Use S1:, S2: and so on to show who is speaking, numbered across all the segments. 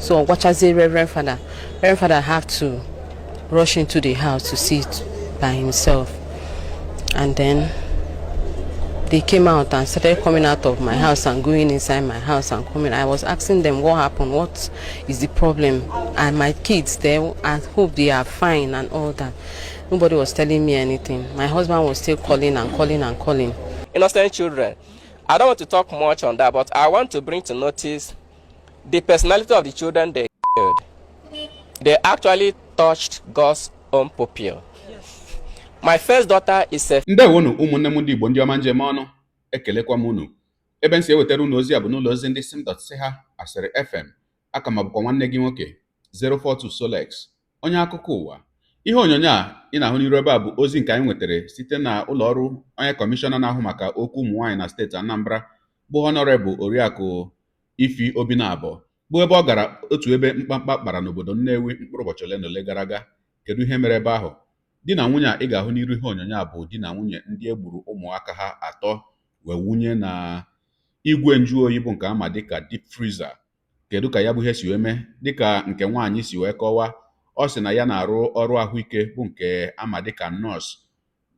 S1: So what I say, Reverend Father have to rush into the house to see it by himself. And then they came out and started coming out of my house and going inside my house and coming. I was asking them what happened, what is the problem, and my kids there, I hope they are fine and all that. Nobody was telling me anything. My husband was still calling and calling and calling.
S2: Innocent children. I don't want to talk much on that, but I want to bring to notice the personality of the children they killed. They actually touched God's own pupil. My first daughter is a
S3: ndewonu ụmụnne m ndị Igbo ndị ọma njem ọnụ, ekelekwa m unu. Ebe nsi ewetara unu ozi a bụ n'ụlọ ozi ndị sim.si ha asịrị FM. Aka m bụkwa nwanne gị nwoke 042 Solex, onye akụkọ ụwa. Ihe onyonyo a ị na-ahụ n'iru ebe a bụ ozi nke anyị nwetara site na ụlọ ọrụ onye kọmishọna na-ahụ maka okwu ụmụ nwaanyị na steeti Anambra bụ Honorable Oriakụ Ifi Obinabọ, bụ ebe ọ gara otu ebe mkpamkpa kpara n'obodo Nnewi mkpụrụ ụbọchị ole na ole gara aga. Kedu ihe mere ebe ahụ? Di na nwunye a ị ga-ahụ n'iru ihe onyonyo a bụ di na nwunye ndị egburu ụmụaka ha atọ wee wunye na igwe nju oyi bụ nke ama dịka deep freezer. Kedu ka ya bụ ihe si wee mee? Dịka nke nwaanyị si wee kọwaa, ọ sị na ya na-arụ ọrụ ahụike bụ nke ama dịka nọọsụ,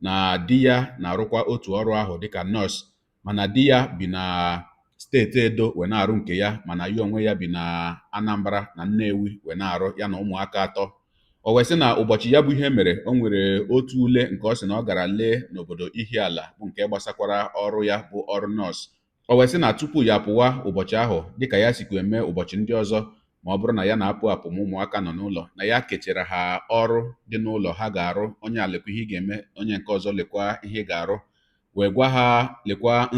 S3: na di ya na-arụkwa otu ọrụ ahụ dịka nọọsụ, mana di ya bi na steeti Edo wee na-arụ nke ya, mana ya onwe ya bi na Anambra na Nnewi wee na-arụ ya na ụmụaka atọ. O wee sị na ụbọchị ya bụ ihe mere, o nwere otu ule nke ọ sị na ọ gara lee n'obodo Ihiala bụ nke gbasakwara ọrụ ya bụ ọrụ nọọsụ. O wee sị na tupu ya pụwa ụbọchị ahụ, dịka ya sikwa eme ụbọchị ndị ọzọ, ma ọ bụrụ na ya na-apụ apụ ma ụmụaka nọ n'ụlọ, na ya kechara ha ọrụ dị n'ụlọ ha ga-arụ. Onye a lekwa ihe ị ga-eme, onye nke ọzọ lekwa ihe ị ga-arụ, wee gwa ha lekwa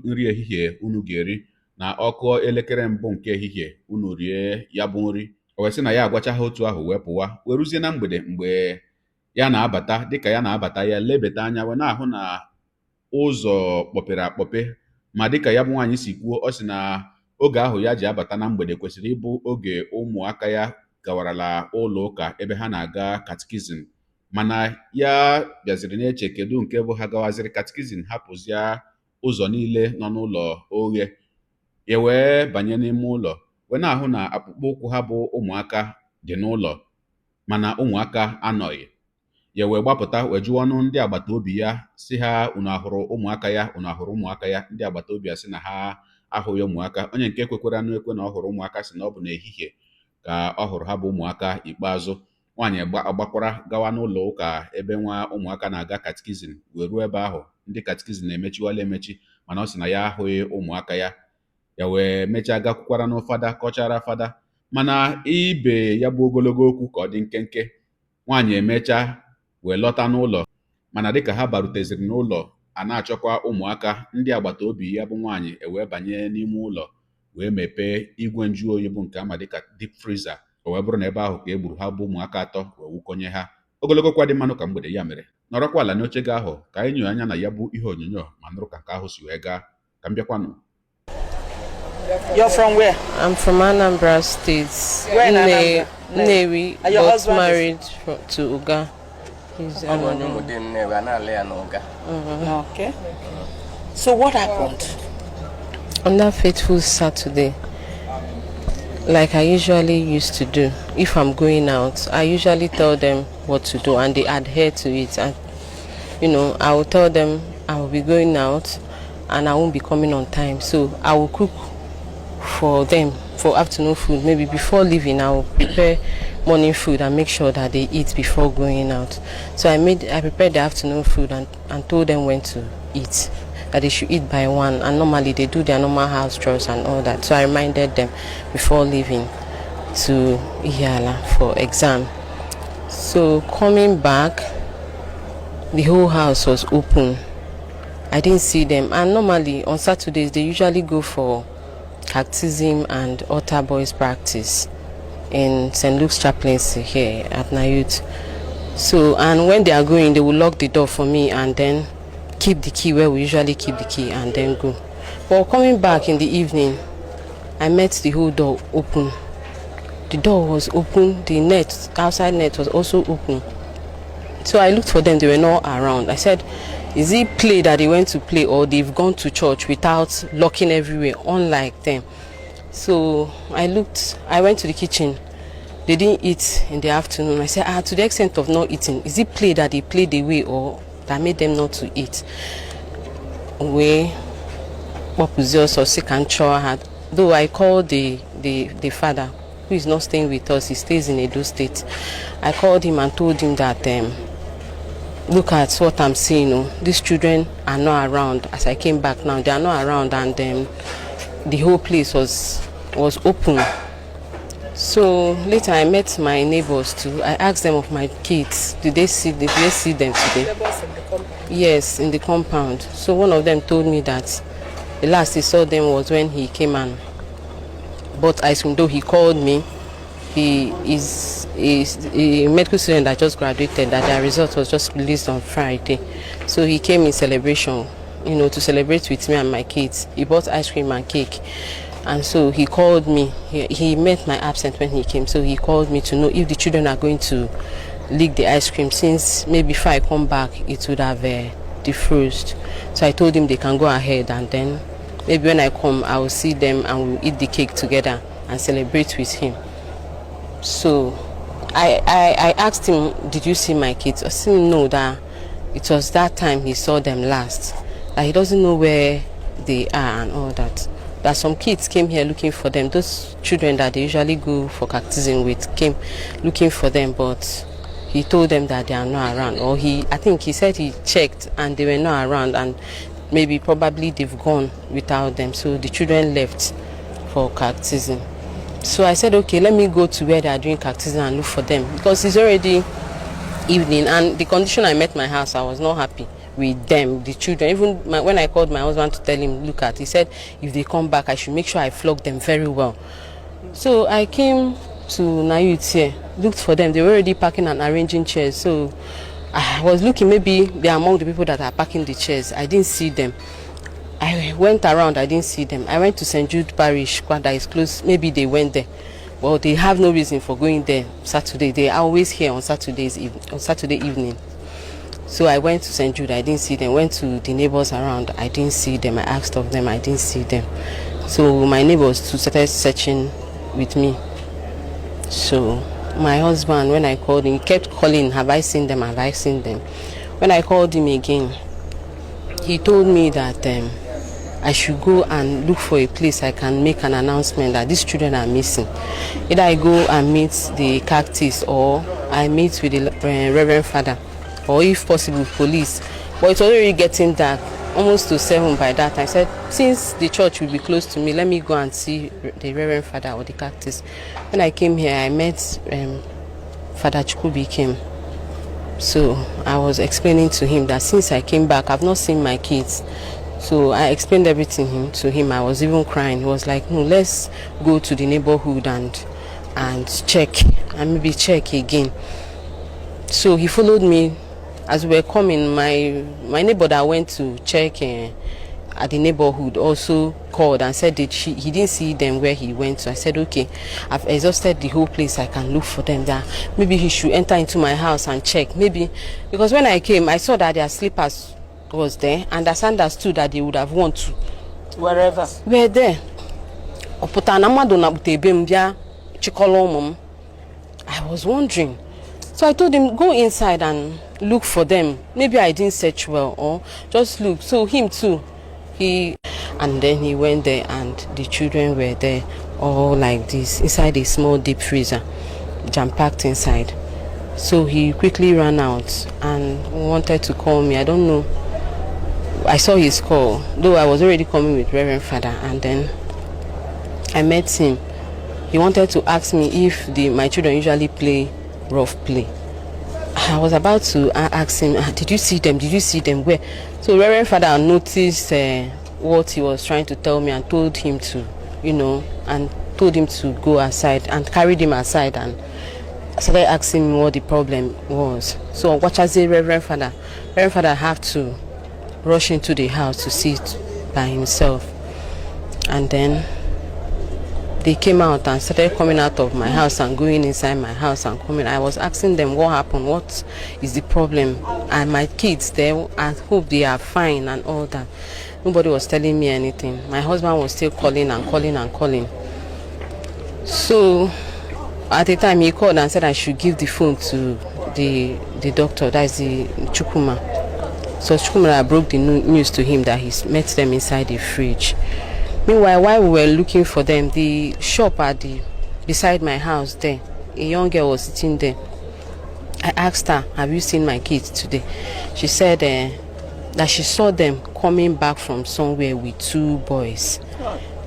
S3: nri ehihie unu ga-eri, na ọkụ elekere mbụ nke ehihie unu rie ya bụ nri. O wee sị na ya agwacha ha otu ahụ wee pụwa, wee ruzie na mgbede mgbe ya na-abata. Dịka ya na-abata, ya lebata anya wee na-ahụ na ụzọ kpọpere akpọpe, ma dịka ya bụ nwaanyị si kwuo, ọ sị na oge ahụ ya ji abata na mgbede kwesịrị ịbụ oge ụmụaka ya gawarala ụlọ ụka ebe ha na-aga katikizim, mana ya bịaziri na-eche kedu nke bụ ha gawaziri katikizim, hapụzie ụzọ niile nọ n'ụlọ oghe, ya wee banye n'ime ụlọ wee na-ahụ na akpụkpọ ụkwụ ha bụ ụmụaka dị n'ụlọ, mana ụmụaka anọghị. Ya wee gbapụta wee jụọ ọnụ ndị agbata obi ya, si ha unu ahụrụ ụmụaka ya, unu ahụrụ ụmụaka ya? Ndị agbata obi ya sị na ha ahụghị ụmụaka. Onye nke kwekwara n'ekwe na ọ hụrụ ụmụaka sị na ọ bụ n'ehihie ka ọ hụrụ ha bụ ụmụaka ikpeazụ. Nwaanyị agbakwara gawa n'ụlọ ụka ebe nwa ụmụaka na-aga katikizim, wee ruo ebe ahụ ndị katikizim na-emechiwala emechi, mana ọ sị na ya ahụghị ụmụaka ya. Ya wee mechaa gakwukwara n'ụfada, kọchara fada, mana ibe ya bụ ogologo okwu ka ọ dị nkenke. Nwaanyị emechaa wee lọta n'ụlọ, mana dịka ha baruteziri n'ụlọ a na-achọkwa ụmụaka, ndị agbata obi ya bụ nwaanyị ewee banye n'ime ụlọ wee mepee igwe nju oyi bụ nke ama dịka deep freezer. O wee bụrụ na ebe ahụ ka e gburu ha bụ ụmụaka atọ wee wụkọnye ha. Ogologo kwa dị mmanụ ka mgbede. Ya mere nọrọkwa ala n'oche gị ahụ ka anyị nyoo anya na ya bụ ihe onyonyo ma nụrụ ka nke ahụ si wee gaa. Ka m bịakwanụ.
S4: You're from where?
S1: I'm from Anambra State.
S4: Where in Anambra?
S1: Nnewi,
S4: And your
S1: but
S4: husband
S1: married to Oga. He's
S4: Okay. So what happened?
S1: on that fateful Saturday, like I usually used to do. If I'm going out, I usually tell them what to do and they adhere to it. And I will tell them I will be going out and I won't be coming on time, so I will cook for them for afternoon food. Maybe before leaving I will prepare morning food and make sure that they eat before going out. So I prepared the afternoon food and told them when to eat, that they should eat by 1, and normally they do their normal house chores and all that. So I reminded them before leaving to Ihiala for exam. So coming back, the whole house was open. I didn't see them, and normally on Saturdays they usually go for baptism and altar boys practice in St. Luke's chaplaincy here at Nayut. So, and when they are going, they will lock the door for me and then keep the key where we usually keep the key and then go. But coming back in the evening, I met the whole door open. The door was open, the net, outside net was also open. So I looked for them, they were not around. I said, is it play that they went to play, or they've gone to church without locking everywhere, unlike them? So I went to the kitchen. They didn't eat in the afternoon. I said, to the extent of not eating, is it play that they played away or that made them not to eat? Though I called the father, who is not staying with us, he stays in Edo State. I called him and told him that, look at what I'm seeing. These children are not around. As I came back now, they are not around, and the whole place was open. So later I met my neighbors too. I asked them of my kids. Did they see them today?
S4: Neighbors in the compound?
S1: Yes, in the compound. So one of them told me that the last he saw them was when he came and bought ice cream. Though he called me, he is a medical student that just graduated, that their result was just released on Friday. So he came in celebration, to celebrate with me and my kids. He bought ice cream and cake. And so he called me. He met my absence when he came. So he called me to know if the children are going to lick the ice cream, since maybe if I come back, it would have defrosted. So I told him they can go ahead, and then maybe when I come, I will see them and we'll eat the cake together and celebrate with him. So I asked him, did you see my kids? I said no, that it was that time he saw them last. That he doesn't know where they are and all that. That some kids came here looking for them. Those children that they usually go for catechism with came looking for them, but he told them that they are not around. Or I think he said he checked and they were not around, and probably they've gone without them. So the children left for catechism. So I said, okay, let me go to where they are doing catechism and look for them, because it's already evening, and the condition I met my house, I was not happy with them, the children. Even when I called my husband to tell him, look at, he said if they come back, I should make sure I flog them very well. So I came to Nayut here, looked for them. They were already packing and arranging chairs. So I was looking, maybe they are among the people that are packing the chairs. I didn't see them. I went around, I didn't see them. I went to St. Jude Parish, that is close. Maybe they went there. Well, they have no reason for going there Saturday. They are always here on Saturday evening. So I went to St. Jude, I didn't see them. Went to the neighbors around, I didn't see them. I asked of them, I didn't see them. So my neighbors too started searching with me. So my husband, when I called him, he kept calling, have I seen them, have I seen them? When I called him again, he told me that I should go and look for a place I can make an announcement that these children are missing. Either I go and meet the cactus, or I meet with the Reverend Father, or if possible police. But it's already getting dark, almost to 7 by that time. I said, since the church will be close to me, let me go and see the Reverend Father or the cactus. When I came here, I met Father Chukubi came. So I was explaining to him that since I came back, I've not seen my kids. So I explained everything to him. I was even crying. He was like, no, let's go to the neighborhood and check, and maybe check again. So he followed me. As we were coming, my neighbor that went to check at the neighborhood also called and said that he didn't see them where he went to. I said, okay, I've exhausted the whole place, I can look for them there. Maybe he should enter into my house and check. Maybe, because when I came, I saw that their slippers was there, and I understood that they would have want to.
S4: Wherever?
S1: We're there. I was wondering. So I told him, go inside and look for them. Maybe I didn't search well, or just look. So him too, and then he went there, and the children were there, all like this, inside a small deep freezer, jam-packed inside. So he quickly ran out and wanted to call me. I don't know. I saw his call, though I was already coming with Reverend Father, and then I met him. He wanted to ask me if my children usually play rough play. I was about to ask him, did you see them? Did you see them? Where? So Reverend Father noticed what he was trying to tell me and told him to, and told him to go aside, and carried him aside and started asking me what the problem was. So what I say, Reverend Father had to rush into the house to see it by himself. And then they came out and started coming out of my house and going inside my house and coming. I was asking them what happened, what is the problem, and my kids there, I hope they are fine and all that. Nobody was telling me anything. My husband was still calling and calling and calling. So at the time he called and said I should give the phone to the doctor, that is the Chukuma. So Chukuma broke the news to him that he met them inside the fridge. Meanwhile, while we were looking for them, the shop at beside my house there, a young girl was sitting there. I asked her, have you seen my kids today? She said that she saw them coming back from somewhere with 2 boys.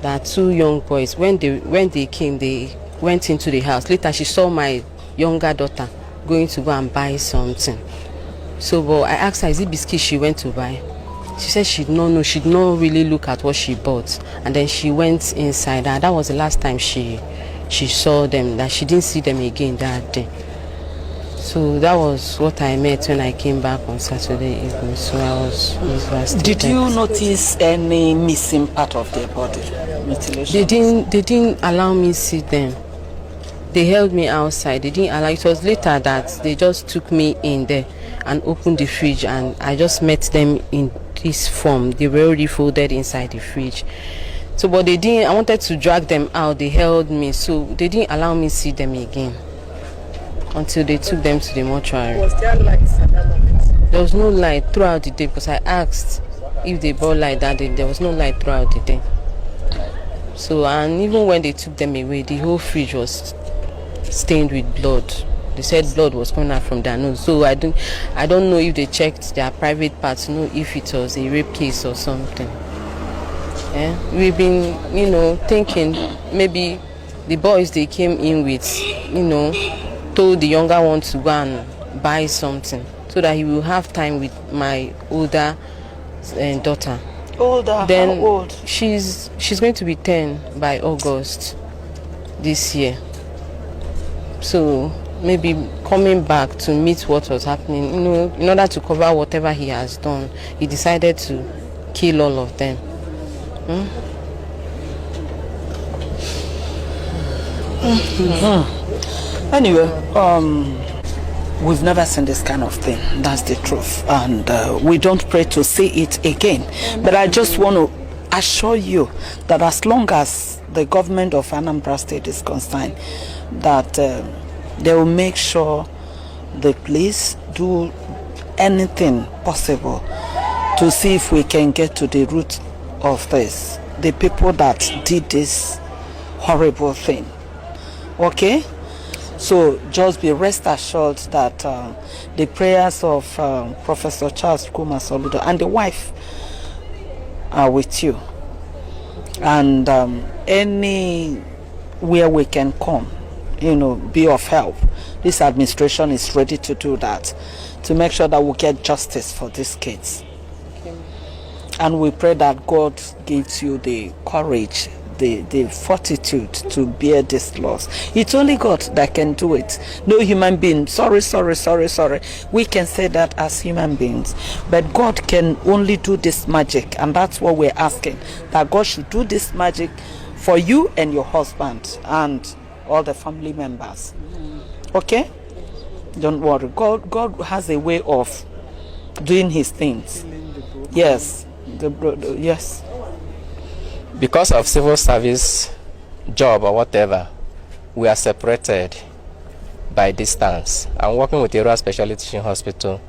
S1: That 2 young boys. When they came, they went into the house. Later, she saw my younger daughter going to go and buy something. So, but I asked her, is it biscuit she went to buy? She said she did not really look at what she bought. And then she went inside. And that was the last time she saw them, that she didn't see them again that day. So that was what I met when I came back on Saturday evening. So I was devastated.
S4: Did you notice any missing part of their body? Mutilation?
S1: They didn't allow me to see them. They held me outside. They didn't allow. It was later that they just took me in there and opened the fridge, and I just met them in this form. They were already folded inside the fridge. So, but they didn't. I wanted to drag them out. They held me, so they didn't allow me to see them again until they took them to the mortuary.
S4: Was there lights at that moment?
S1: There was no light throughout the day because I asked if they brought light that day. There was no light throughout the day. So, and even when they took them away, the whole fridge was stained with blood. They said blood was coming out from their nose. So I don't know if they checked their private parts to know if it was a rape case or something. Yeah? We've been, thinking maybe the boys they came in with, told the younger one to go and buy something so that he will have time with my older daughter.
S4: Older?
S1: Then
S4: how old?
S1: She's going to be 10 by August this year. So maybe coming back to meet what was happening, in order to cover whatever he has done, he decided to kill all of them.
S4: Anyway, we've never seen this kind of thing. That's the truth. And we don't pray to see it again. But I just want to assure you that as long as the government of Anambra State is concerned, that they will make sure the police do anything possible to see if we can get to the root of this, the people that did this horrible thing. Okay? So just be rest assured that the prayers of Professor Charles Kuma Soludo and the wife are with you. And anywhere we can come, be of help. This administration is ready to do that, to make sure that we get justice for these kids. Okay. And we pray that God gives you the courage, the fortitude to bear this loss. It's only God that can do it. No human being. Sorry. We can say that as human beings. But God can only do this magic. And that's what we're asking. That God should do this magic for you and your husband and all the family members. Okay? Don't worry. God has a way of doing his things. Yes. Yes.
S2: Because of civil service job or whatever, we are separated by distance. I'm working with Area Specialty Teaching Hospital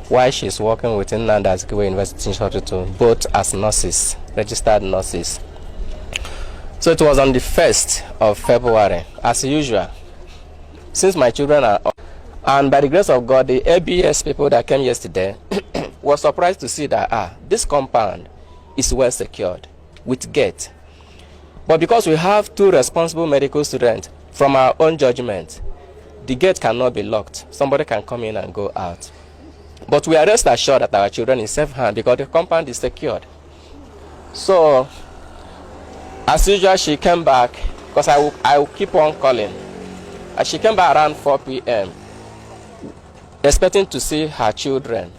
S2: while she's working with Nnamdi Azikiwe University Teaching Hospital, both as nurses, registered nurses. So it was on the 1st of February, as usual. Since my children are up, and by the grace of God, the ABS people that came yesterday were surprised to see that this compound is well secured with gate. But because we have 2 responsible medical students, from our own judgment, the gate cannot be locked. Somebody can come in and go out. But we are rest assured that our children is safe hand because the compound is secured. So, as usual, she came back because I will keep on calling. And she came back around 4 p.m. expecting to see her children.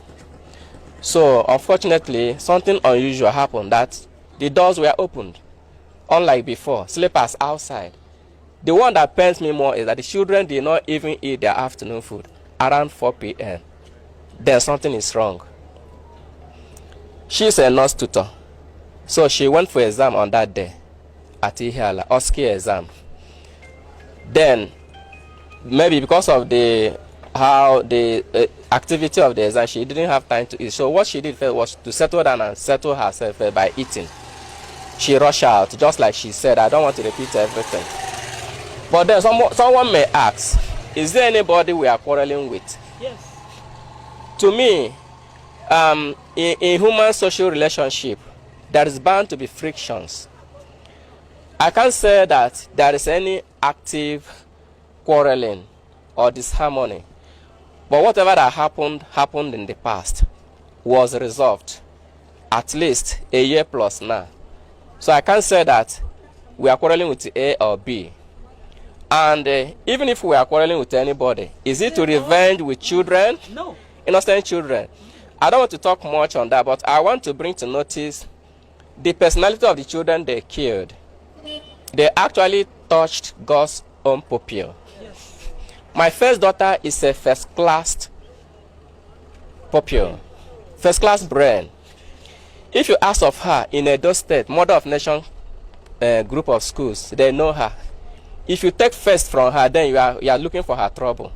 S2: So, unfortunately, something unusual happened, that the doors were opened, unlike before, slippers outside. The one that pains me more is that the children did not even eat their afternoon food around 4 p.m. Then something is wrong. She's a nurse tutor, so she went for exam on that day at Ihiala, OSCE exam. Then maybe because of the activity of the exam, she didn't have time to eat. So what she did first was to settle down and settle herself by eating. She rushed out, just like she said. I don't want to repeat everything. But then someone may ask, is there anybody we are quarreling with?
S4: Yes.
S2: To me, in human social relationship, there is bound to be frictions. I can't say that there is any active quarreling or disharmony. But whatever that happened in the past was resolved, at least a year plus now. So I can't say that we are quarreling with A or B. And even if we are quarreling with anybody, is it to revenge with children?
S4: No.
S2: Innocent children. I don't want to talk much on that, but I want to bring to notice the personality of the children they killed. They actually touched God's own pupil.
S4: Yes.
S2: My first daughter is a first-class pupil, first-class brain. If you ask of her in Edo State, Mother of Nation group of schools, they know her. If you take first from her, then you are looking for her trouble.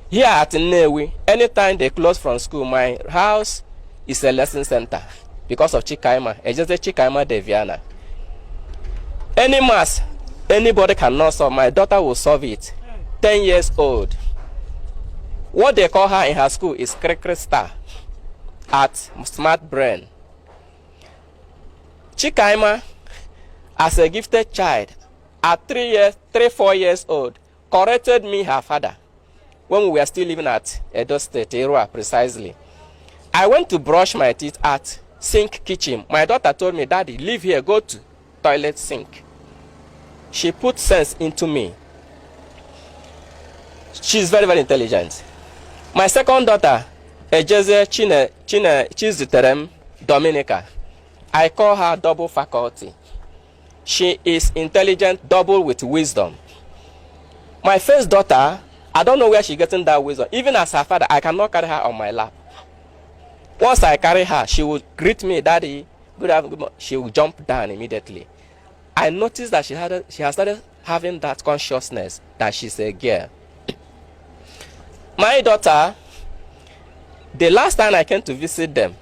S2: Here at Nnewi, anytime they close from school, my house is a lesson center because of Chikaima. It's just a Chikaima Deviana. Any mass anybody cannot solve, my daughter will solve it. 10 years old. What they call her in her school is Krikri Star at Smart Brain. Chikaima, as a gifted child, at 4 years old, corrected me, her father, when we were still living at Edo State, Erua precisely. I went to brush my teeth at Sink Kitchen. My daughter told me, Daddy, leave here, go to toilet sink. She put sense into me. She's very, very intelligent. My second daughter, Ejeze Chizuterem Dominica, I call her double faculty. She is intelligent, double with wisdom. My first daughter, I don't know where she's getting that wisdom. Even as her father, I cannot carry her on my lap. Once I carry her, she will greet me, Daddy, good afternoon. She will jump down immediately. I noticed that she has started having that consciousness that she's a girl. My daughter, the last time I came to visit them,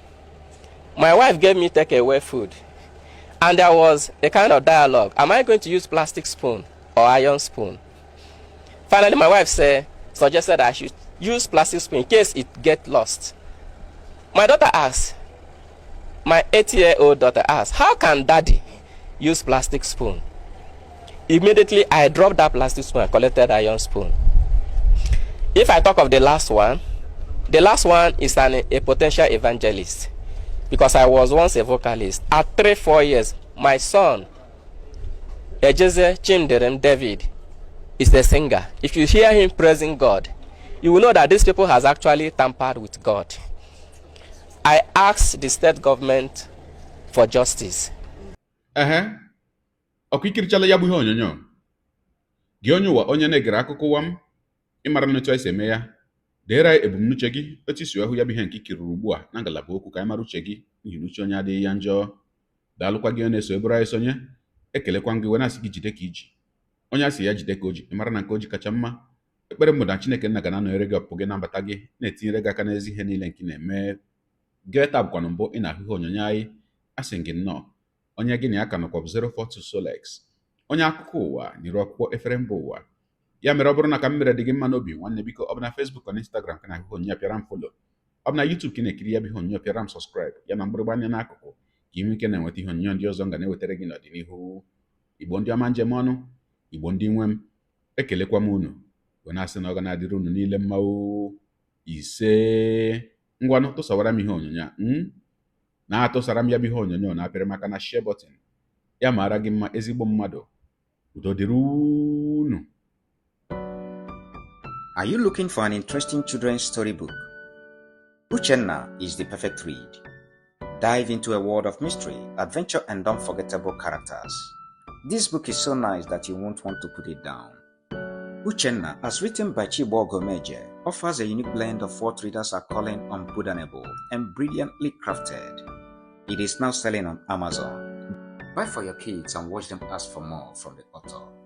S2: my wife gave me takeaway food. And there was a kind of dialogue. Am I going to use plastic spoon or iron spoon? Finally, my wife suggested I should use plastic spoon in case it gets lost. My daughter asked, my 8-year-old daughter asked, how can Daddy use plastic spoon? Immediately, I dropped that plastic spoon and collected iron spoon. If I talk of the last one is a potential evangelist. Because I was once a vocalist. At 4 years, my son, Ejeze Chimderem David, is a singer. If you hear him praising God, you will know that these people has actually tampered with God. I asked the state government for justice.
S3: Ọkụikirichala ya bụ ihe onyonyo gị onye ụwa onye na-egere akụkọ ụwa m ịmara n'otu anyị si eme ya deere anyị ebumnuche gị otu isi ahụ ya bụ ihe nke ikiri ugbu a na ngalaba okwu ka anyị mara uche gị n'ihi na uche onye adịghị ya njọ. Daalụkwa gị onye na-eso eburu anyị sonye, ekelekwa m gị wee na-asị gị jide ka iji onye asị ya jide ka o ji ịmara na nke o ji kacha mma. Ekpere m bụ na Chineke nna ga na-anọnyere gị ọpụpụ gị na-abata gị na-etinyere gị aka n'ezi ihe niile nke na-eme gị. Taa bụkwanụ mbụ ị na-ahụ ihe onyonyo anyị, asị gị nnọọ. Onye gị na ya ka nọkwa bụ 042 Solex, onye akụkọ ụwa nyere ọkpụkpọ efere mba ụwa. Ya mere ọ bụrụ na ka m mere dị gị mma n'obi nwanne, biko ọ bụ na Facebook na Instagram ka na-ahụ onyonyo pịara m follow, ọ bụ na YouTube ka ị na-ekiri ya bụ ihe onyonyo pịara m subscribe, ya na mgbịrịgba anya n'akụkụ ka ị nwee ike na-enweta ihe onyonyo ndị ọzọ m ga na-ewetara gị n'ọdịnihu. Igbo ndị ọma njem ọnụ, Igbo ndị nwe m, ekelekwa m unu wee na-asị na ọ ga na-adịrị unu niile mma. Ise ngwanụ tụsawara m ihe onyonyo a na-atụsara m ya bụ ihe onyonyo na-apịrị maka na share button ya mara gị mma ezigbo mmadụ. Udo dịrị unu.
S5: Are you looking for an interesting children's storybook? Uchenna is the perfect read. Dive into a world of mystery, adventure, and unforgettable characters. This book is so nice that you won't want to put it down. Uchenna, as written by Chibo Gomeje, offers a unique blend of what readers are calling unpardonable and brilliantly crafted. It is now selling on Amazon. Buy for your kids and watch them ask for more from the author.